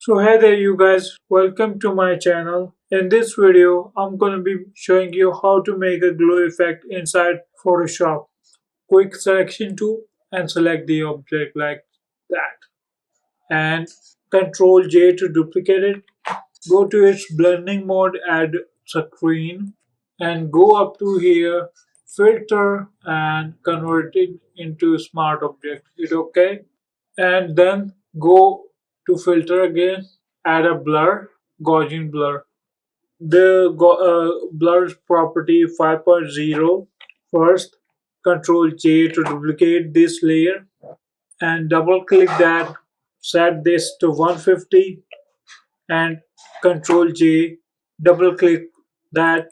So hey there you guys, welcome to my channel. In this video, I'm gonna be showing you how to make a glow effect inside Photoshop. Quick selection tool and select the object like that. And Control J to duplicate it. Go to its blending mode, add screen and go up to here, filter and convert it into smart object. It okay? And then go to filter again, add a blur, Gaussian blur. The blur property 5.0. First, Control J to duplicate this layer and double click that, set this to 150 and Control J, double click that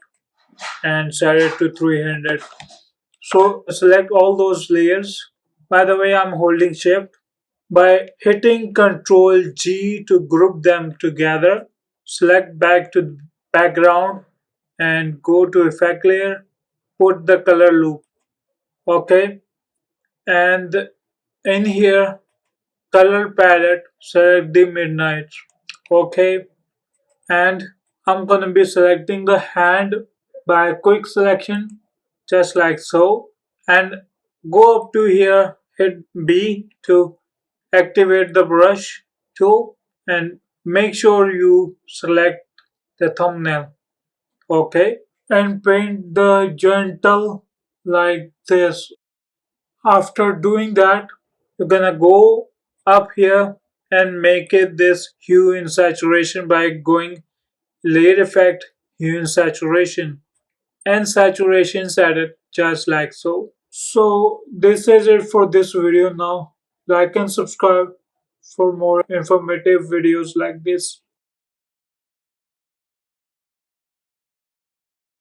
and set it to 300. So select all those layers. By the way, I'm holding shift. By hitting Ctrl G to group them together, select back to background and go to effect layer, put the color loop. Okay, and in here, color palette, select the midnight. Okay, and I'm gonna be selecting the hand by quick selection, just like so, and go up to here, hit B to activate the brush tool and make sure you select the thumbnail. Okay, and paint the gentle like this. After doing that, you're gonna go up here and make it this hue in saturation by going layer effect, hue in saturation, and saturation set it just like so. So this is it for this video now. Like and subscribe for more informative videos like this.